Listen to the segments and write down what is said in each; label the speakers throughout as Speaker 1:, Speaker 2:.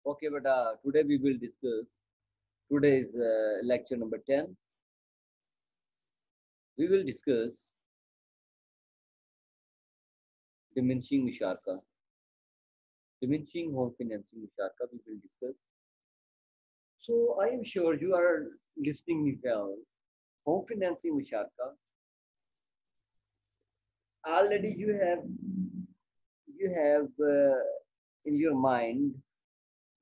Speaker 1: Okay, but today we will discuss today's lecture number 10. We will discuss diminishing Musharka, diminishing home financing Musharka. We will discuss. So I am sure you are listening me well. Home financing Musharka. Already you have in your mind.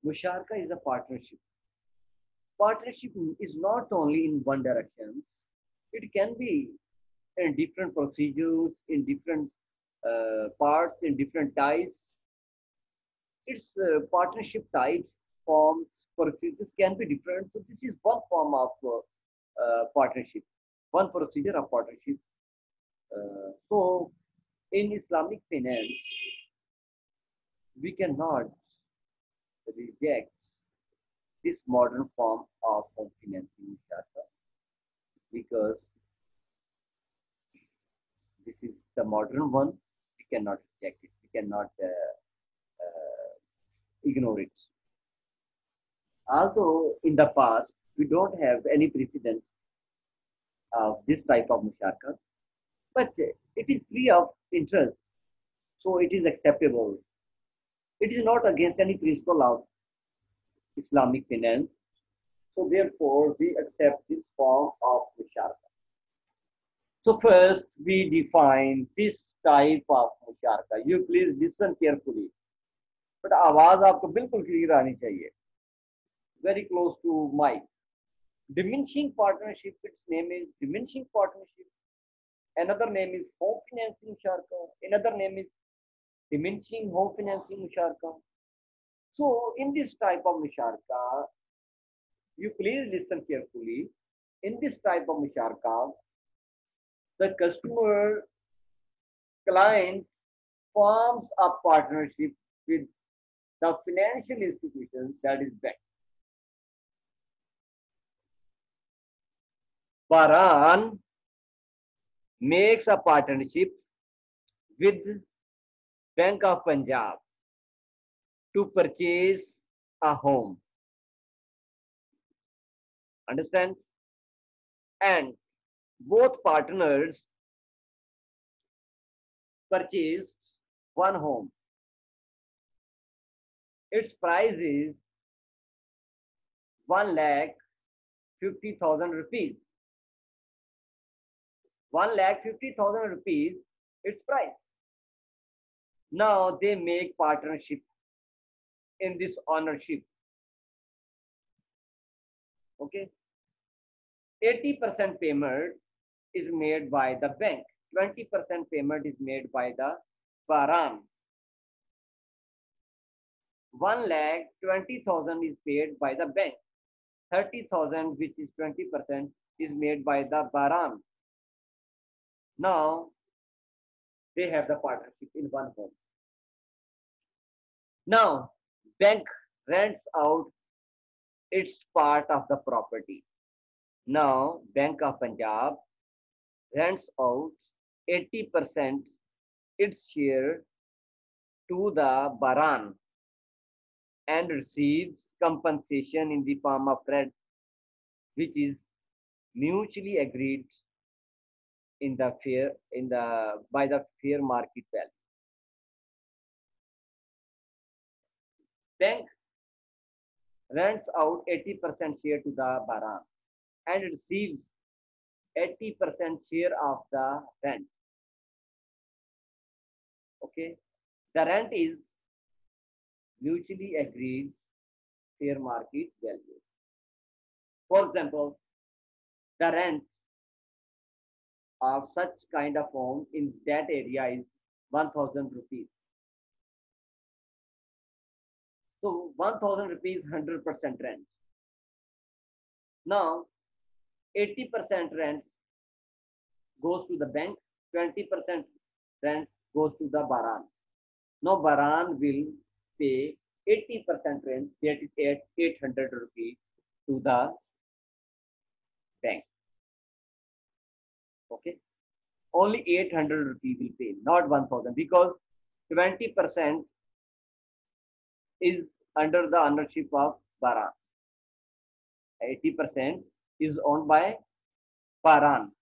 Speaker 1: Musharka is a partnership. Partnership is not only in one direction. It can be in different procedures, in different parts, in different types. Its partnership types, forms, procedures can be different. So this is one form of partnership, one procedure of partnership. So in Islamic finance, we cannot reject this modern form of home financing because this is the modern one. We cannot reject it. We cannot ignore it. Although in the past we don't have any precedent of this type of musharka, but it is free of interest, so it is acceptable. It is not against any principle of Islamic finance, so therefore we accept this form of musharka. So first we define this type of musharka. You please listen carefully. But आवाज आपको बिल्कुल clear आनी चाहिए. Very close to mic. Diminishing partnership. Its name is diminishing partnership. Another name is home financing musharka. Another name is diminishing home financing musharka. So in this type of musharka, you please listen carefully. In this type of musharka, the customer client forms a partnership with the financial institutions, that is bank. Baran makes a partnership with Bank of Punjab to purchase a home. Understand? And both partners purchased one home. Its price is 1,50,000 rupees. 1,50,000 rupees, its price. Now they make partnership in this ownership. Okay. 80% payment is made by the bank. 20% payment is made by the Baran. 1,20,000 is paid by the bank. 30,000, which is 20%, is made by the Baran. Now they have the partnership in one home. Now bank rents out its part of the property. Now Bank of Punjab rents out 80% its share to the Baran and receives compensation in the form of rent, which is mutually agreed by the fair market value. Bank rents out 80% share to the Baran and receives 80% share of the rent. Okay, the rent is mutually agreed fair market value. For example, the rent of such kind of home in that area is 1,000 rupees. So 1,000 rupees, 100% rent. Now 80% rent goes to the bank, 20% rent goes to the Baran. Now Baran will pay 80% rent, that is 800 rupees to the bank. Okay, only 800 rupees will pay, not 1,000, because 20% is under the ownership of Baran. 80% is owned by Baran.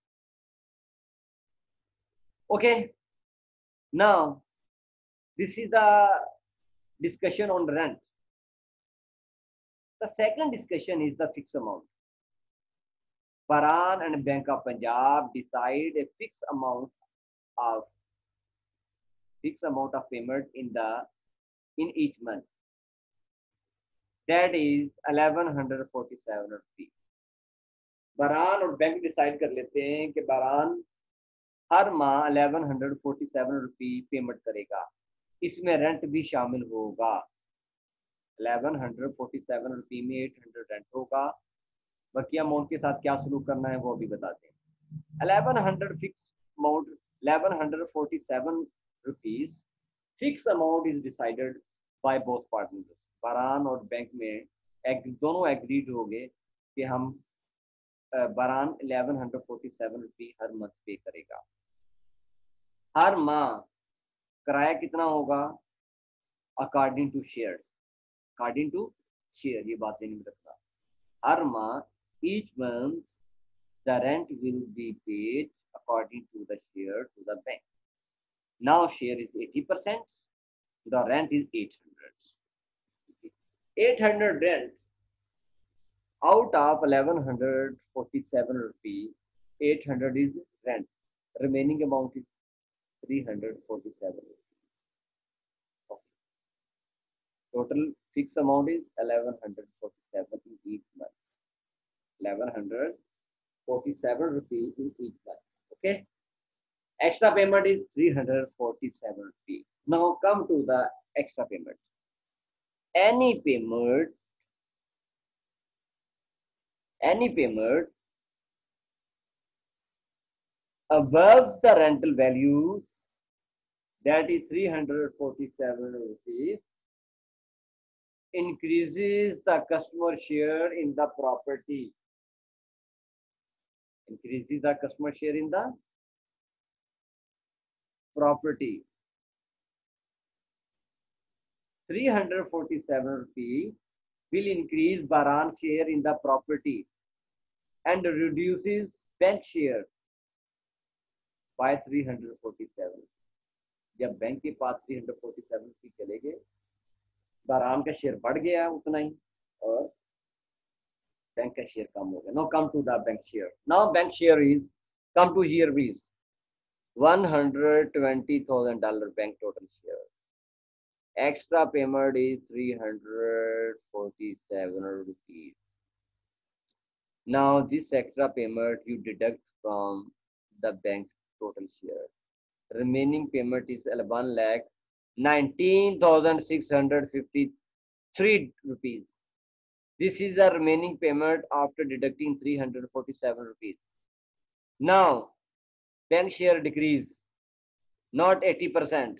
Speaker 1: Okay. Now, this is the discussion on rent. The second discussion is the fixed amount. Baran and Bank of Punjab decide a of fixed amount of payment in each month. That is 1147 rupees. बरान और bank decide कर लेते हैं कि बरान हर माह 1147 रुपी payment करेगा, इसमें rent भी शामिल होगा। 1147 रुपी में 800 रेंट होगा, बाकी अमाउंट के साथ क्या सलूक करना है वो भी बताते हैं। 1100 fix amount 1147 rupees fix amount is decided by both partners. बरान और बैंक में दोनों एग्रीड हो गए कि हम बरान 1147 रुपी हर मंथ पे करेगा। हर माह किराया कितना होगा? अकॉर्डिंग टू शेयर, ये बात नहीं रखता। हर माह each month the rent will be paid according to the share to the bank. Now share is 80%, the rent is 800. 800 rent out of 1147 rupee, 800 is rent. Remaining amount is 347 rupees. Okay. Total fixed amount is 1147 in each month. 1147 rupees in each month. Okay. Extra payment is 347 rupees. Now come to the extra payment. Any payment above the rental values, that is 347 rupees, increases the customer share in the property. Increases the customer share in the property. 347 rupees will increase Baran share in the property and reduces bank share by 347. जब bank के पास 347 रुपये चले गए, बारान का share बढ़ गया उतना ही और बैंक का शेयर कम हो गया। Now come to the bank share. Now bank share is come to here is $120,000 bank total share. Extra payment is 347 rupees. Now this extra payment you deduct from the bank total share. Remaining payment is 1,19,653 rupees. This is the remaining payment after deducting 347 rupees. Now bank share decrease, not 80%.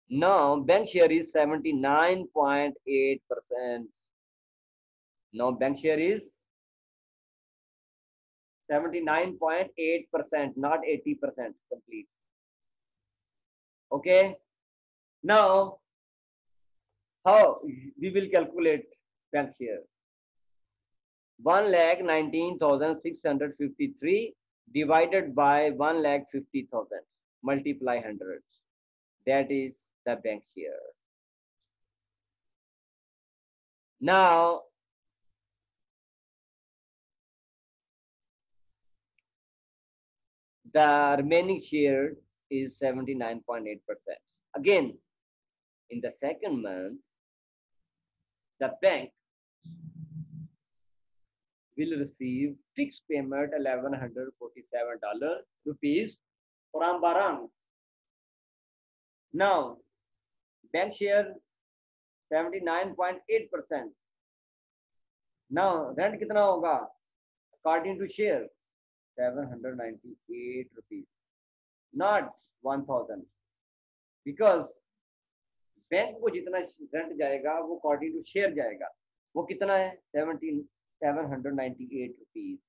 Speaker 1: Now bank share is 79.8%. Now bank share is 79.8%, not 80% complete. Okay. Now how we will calculate bank share? 1,19,653 divided by 1,50,000 multiply 100. That is the bank share. Now the remaining share is 79.8%. Again, in the second month, the bank will receive fixed payment $1,147 rupees from Baran. Now, bank share 79.8%. Now, rent कितना होगा? According to share, 798 rupees, not 1,000, because bank को जितना rent जाएगा वो according to share जाएगा। वो कितना है? 798 rupees.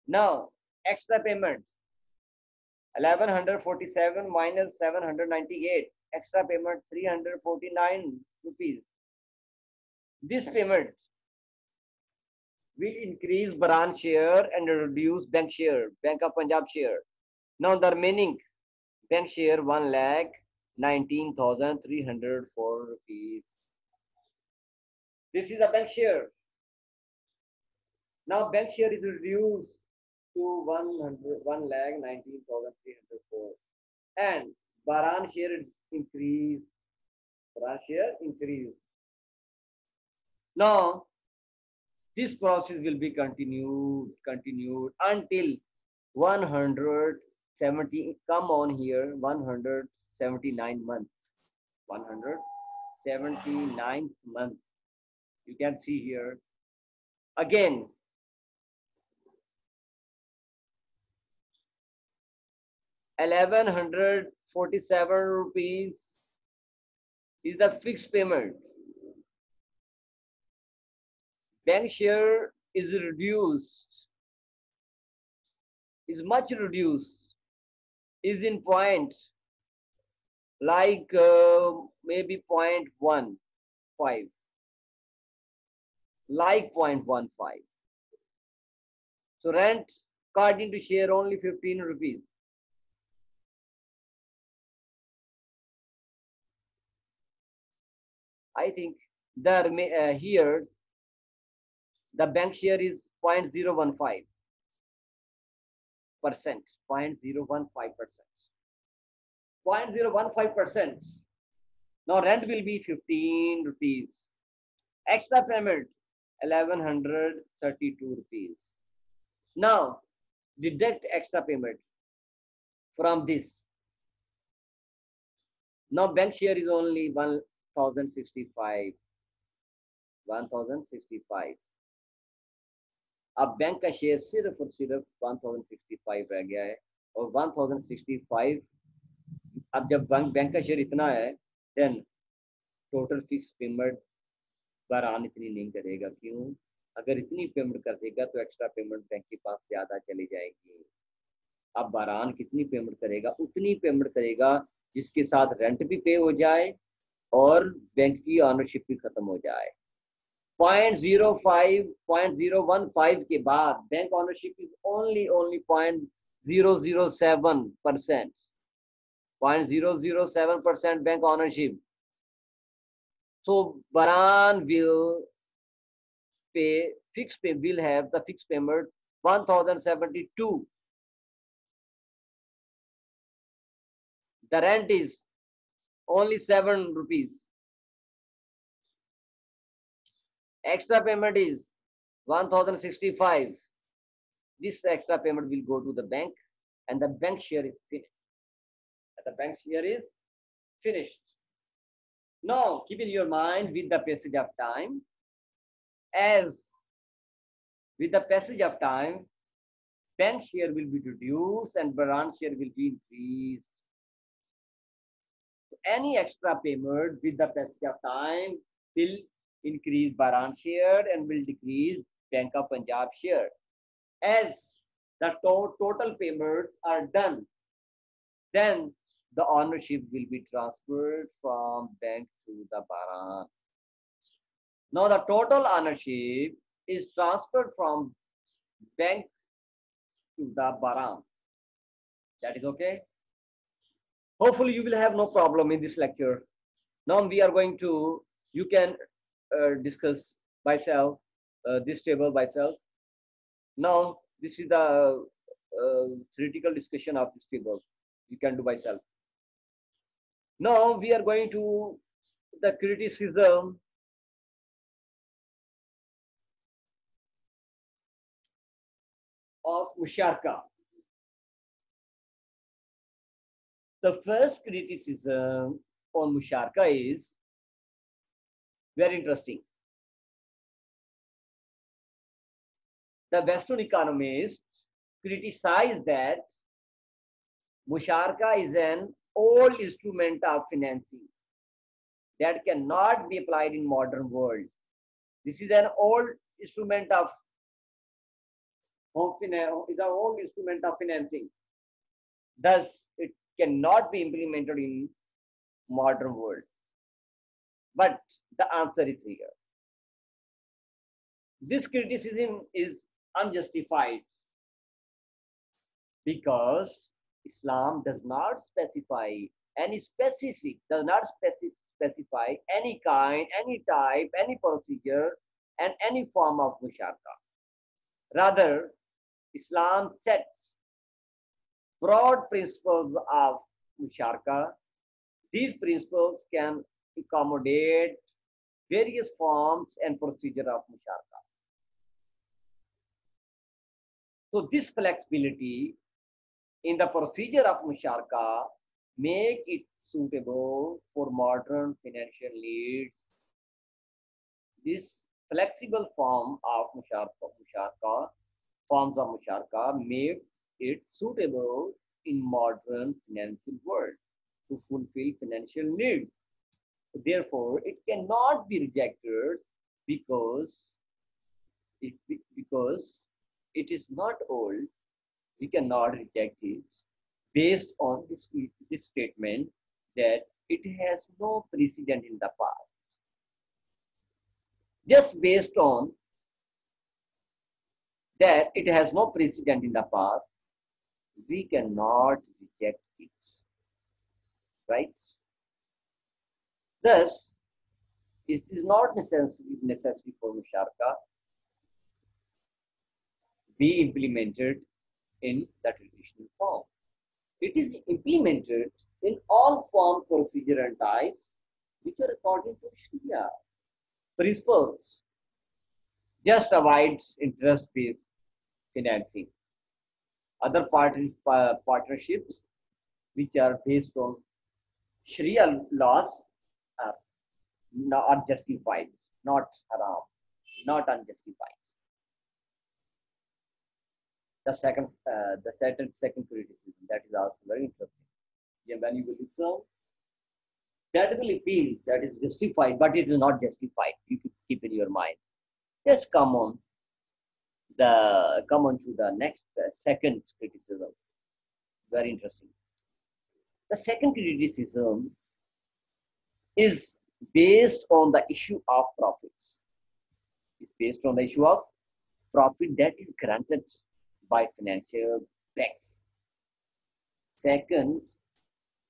Speaker 1: Now extra payment 1147 minus 798, extra payment 349 rupees. This payment will increase Baran share and reduce bank share, Bank of Punjab share. Now the remaining bank share 1,19,304 rupees. This is the bank share. Now bank share is reduced to 1,19,304, and Baran share increase. Baran share increase. Now this process will be continued until 170. Come on here, 179 months. 179th month. You can see here again. 1,147 rupees is the fixed payment. Bank share is reduced, is much reduced, is in point like maybe 0.15, like 0.15. So rent according to share only 15 rupees. I think the here the bank share is 0.015%. 0.015%. 0.015%. Now rent will be 15 rupees. Extra payment 1,132 rupees. Now deduct extra payment from this. Now bank share is only 1,065. 1,065. अब bank का share सिर्फ और सिर्फ 1065 रह गया है, और 1065 अब जब बैंक का शेयर इतना है, देन टोटल फिक्स पेमेंट बारान इतनी नहीं करेगा. क्यों? अगर इतनी पेमेंट कर देगा तो एक्स्ट्रा पेमेंट बैंक के पास ज्यादा चली जाएगी. अब बारान कितनी पेमेंट करेगा? उतनी पेमेंट करेगा जिसके साथ रेंट भी पे हो जाए और बैंक की ऑनरशिप भी खत्म हो जाए. 0.015 के बाद bank ownership is only 0.007%. 0.007% bank ownership. So Baran will have the fixed payment 1,072. The rent is only 7 rupees. Extra payment is 1,065. This extra payment will go to the bank and the bank share is finished. The bank share is finished. Now keep in your mind, with the passage of time, bank share will be reduced and Baran share will be increased. Any extra payment with the passage of time will increase Baran share and will decrease Bank of Punjab share. As the total payments are done, then the ownership will be transferred from bank to the Baran. Now the total ownership is transferred from bank to the Baran. That is okay. Hopefully you will have no problem in this lecture. Now we are going to, you can discuss by self, this table by self. Now this is the theoretical discussion of this table. You can do by self. Now we are going to the criticism of Musharka. The first criticism on Musharka is very interesting. The Western economists criticize that Musharka is an old instrument of financing that cannot be applied in modern world. This is an old instrument of financing. Thus, it cannot be implemented in modern world. But the answer is here. This criticism is unjustified because Islam does not specify any specific, specify any kind, any type, any procedure, and any form of musharka. Rather, Islam sets broad principles of musharka. These principles can accommodate various forms and procedure of musharka. So this flexibility in the procedure of musharka make it suitable for modern financial needs. This flexible form of forms of musharka make it suitable in modern financial world to fulfill financial needs. Therefore, it cannot be rejected because because it is not old. We cannot reject it based on this statement that it has no precedent in the past. Just based on that it has no precedent in the past, we cannot reject it. Right? Thus, it is not necessary for musharka be implemented in the traditional form. It is implemented in all form, procedure, and types which are according to Sharia principles. Just avoids interest-based financing. Other partnerships which are based on Sharia laws are not justified, not haram, not unjustified. The second criticism that is also very interesting. Yeah, when you will listen, that will appeal that is justified, but it is not justified. You keep in your mind. Just come on to the next second criticism. Very interesting. The second criticism is based on the issue of profits. It's based on the issue of profit that is granted by financial banks. Second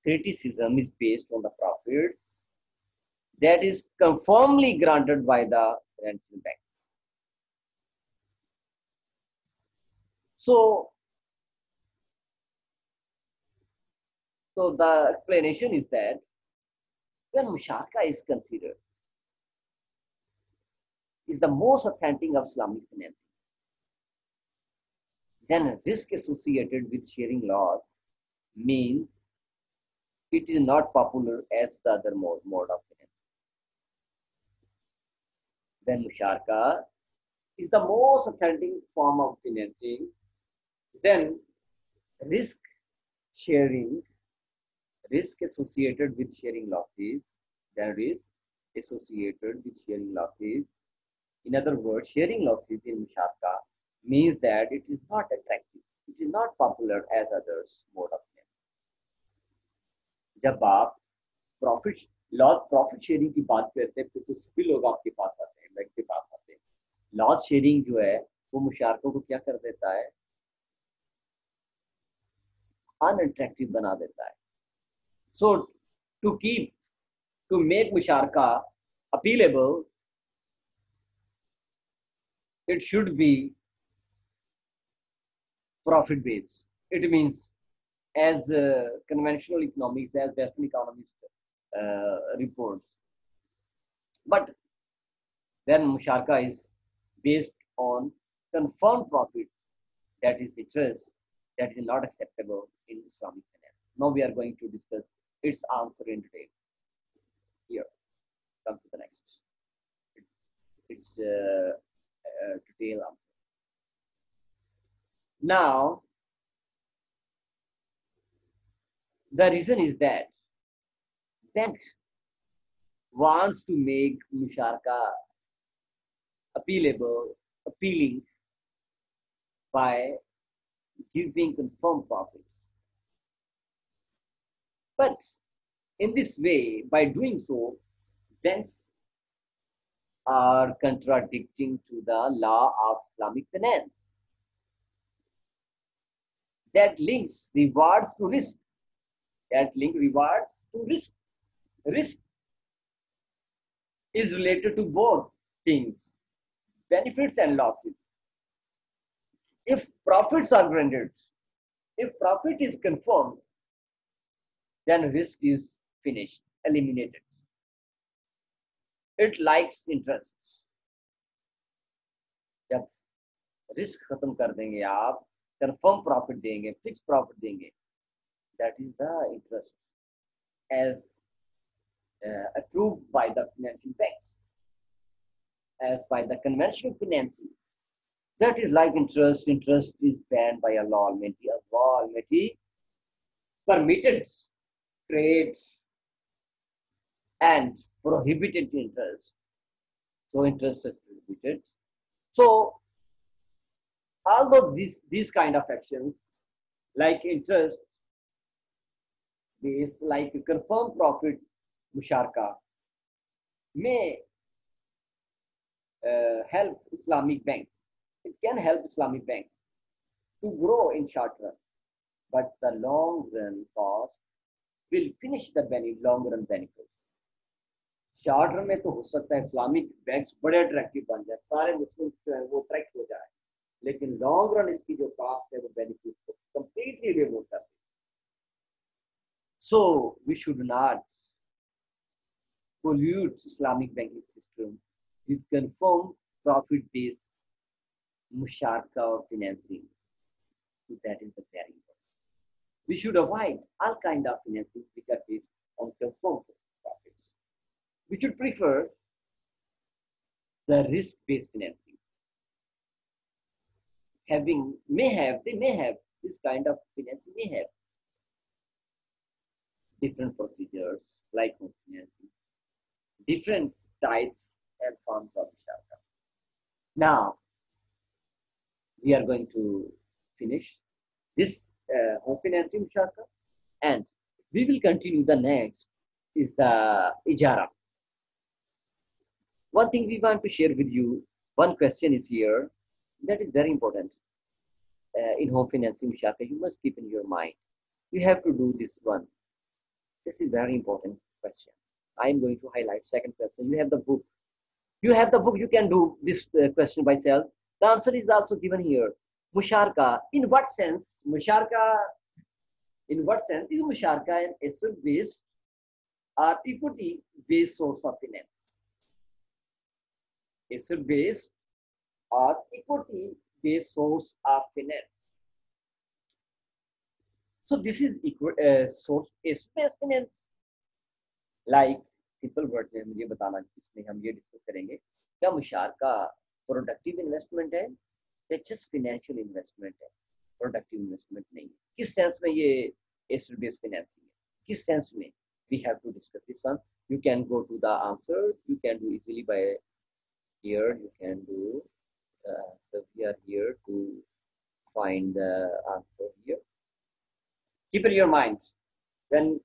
Speaker 1: criticism is based on the profits that is conformly granted by the financial banks. So the explanation is that when musharka is considered, is the most authentic of Islamic financing, then risk associated with sharing laws means it is not popular as the other mode of financing. When musharka is the most authentic form of financing, then risk associated with sharing losses, in other words, sharing losses in musharka means that it is not attractive, it is not popular as others mode of finance. जब आप profit sharing की बात करते हैं, फिर तो सभी लोग आपके पास आते हैं, बैंक के पास आते हैं. लॉस शेयरिंग जो है वो मुशारकों को क्या कर देता है, अनअट्रैक्टिव बना देता है. So to make musharka appealable, it should be profit based. It means as conventional economics, as Western economists reports. But then musharka is based on confirmed profit, that is interest, that is not acceptable in Islamic finance. Now we are going to discuss its answer in detail. Here, come to the next. It's detailed answer. Now, the reason is that bank wants to make musharka appealing by giving confirmed profits. But in this way, by doing so, banks are contradicting to the law of Islamic finance. That links rewards to risk. That link rewards to risk. Risk is related to both things, benefits and losses. If profits are granted, if profit is confirmed, then risk is finished, eliminated. It likes interest. जब risk खत्म कर देंगे आप, confirm profit देंगे, fixed profit देंगे, that is the interest as approved by the financial banks, as by the conventional financing. That is like interest. Interest is banned by Allah Almighty. Allah Almighty permitted trade and prohibited interest. So interest is prohibited. So although these kind of actions like interest based, like confirmed profit musharka, may help Islamic banks. It can help Islamic banks to grow in short run, but the long run cost will finish the long run benefits. Short run में तो हो सकता है Islamic banks बड़े attractive बन जाए, सारे Muslims जो है वो अट्रैक्ट हो जाए, लेकिन लॉन्ग रन इसकी जो कॉस्ट है वो बेनिफिट को कंप्लीटली रिमूव कर दे. So we should not pollute Islamic banking system with confirmed profit-based musharka or financing. So that is the very important. We should avoid all kind of financing which are based on confirmed profits. We should prefer the risk-based financing. They may have this kind of financing, may have different procedures like home financing, different types and forms of musharka. Now, we are going to finish this home financing musharka, and we will continue. The next is the ijara. One thing we want to share with you, one question is here that is very important. In home financing musharka, you must keep in your mind. You have to do this one. This is very important question. I am going to highlight second question. You have the book. You have the book. You can do this question by self. The answer is also given here. Musharka. In what sense? Musharka. In what sense is musharka an asset-based or equity-based source of finance? Asset-based or equity-based source of finance. So this is source asset-based finance. Like simple word में मुझे बताना, इसमें हम ये discuss करेंगे, क्या मुशारका productive investment है या जस्ट फाइनेंशियल इन्वेस्टमेंट है, प्रोडक्टिव इन्वेस्टमेंट नहीं. किस सेंस में ये एसेट बेस्ड फाइनेंसिंग है, किस सेंस में, we have to discuss this one. You can go to the answer. You can do easily by here. You can do so we are here to find the answer here. Keep in your mind, when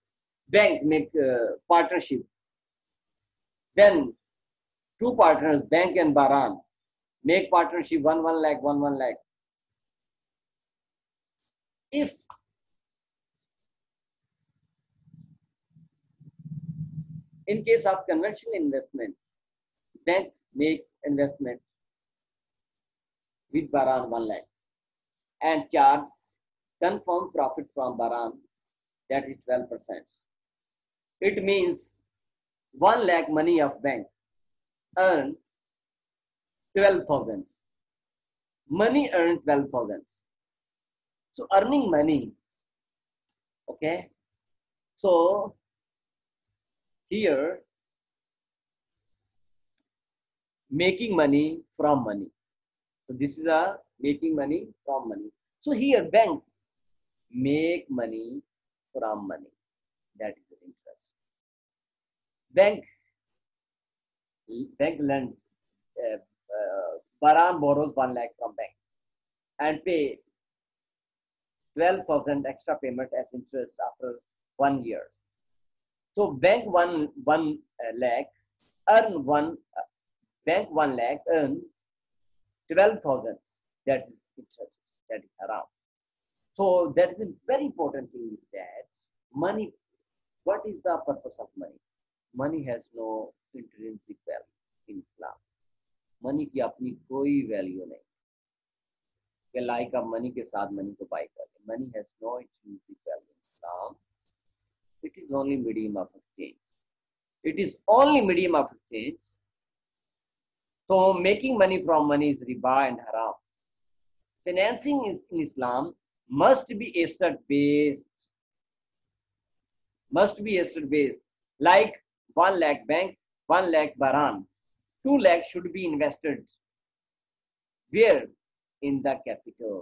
Speaker 1: bank make partnership, then two partners, bank and Baran, make partnership 1 lakh, 1 lakh. If in case of conventional investment, bank makes investment with Baran 1 lakh and charge confirmed profit from Baran, that is 12%. It means 1 lakh money of bank earn 12,000. Money earned 12,000. So earning money, okay. So here making money from money. So this is a making money from money. So here banks make money from money. That is the interest. Bank lends, Baran borrows 1 lakh from bank and pay 12,000 extra payment as interest after 1 year. So bank one lakh earn Bank 1 lakh earns 12,000. That is interest. That is haram. So that is a very important thing is that money, what is the purpose of money? Money has no intrinsic value in Islam. Money की अपनी कोई value नहीं कि like आप money के साथ money को buy कर लें. Money has no intrinsic value in Islam. It is only medium of exchange. It is only medium of exchange. So making money from money is riba and haram. Financing is in Islam must be asset based. Must be asset based. Like 1 lakh bank, 1 lakh baran, 2 lakh should be invested. Where? In the capital.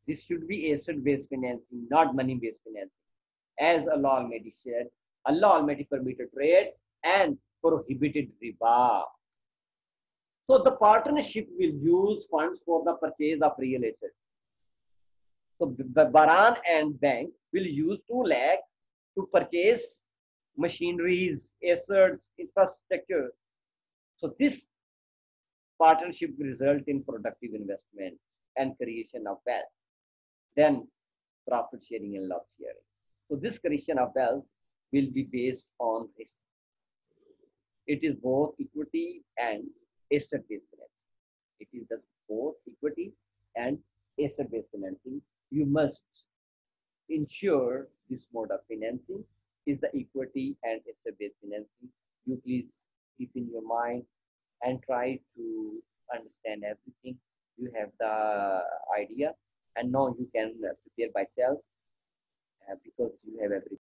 Speaker 1: This should be asset based financing, not money based financing. As Allah Almighty said, Allah Almighty permitted trade and prohibited riba. So the partnership will use funds for the purchase of real estate. So the Baran and bank will use 2 lakh to purchase machineries, assets, infrastructure. So this partnership will result in productive investment and creation of wealth. Then profit sharing and loss sharing. So this creation of wealth will be based on risk. It is both equity and asset-based financing. It is just both equity and asset-based financing. You must ensure this mode of financing is the equity and asset-based financing. You please keep in your mind and try to understand everything. You have the idea, and now you can prepare by self because you have everything.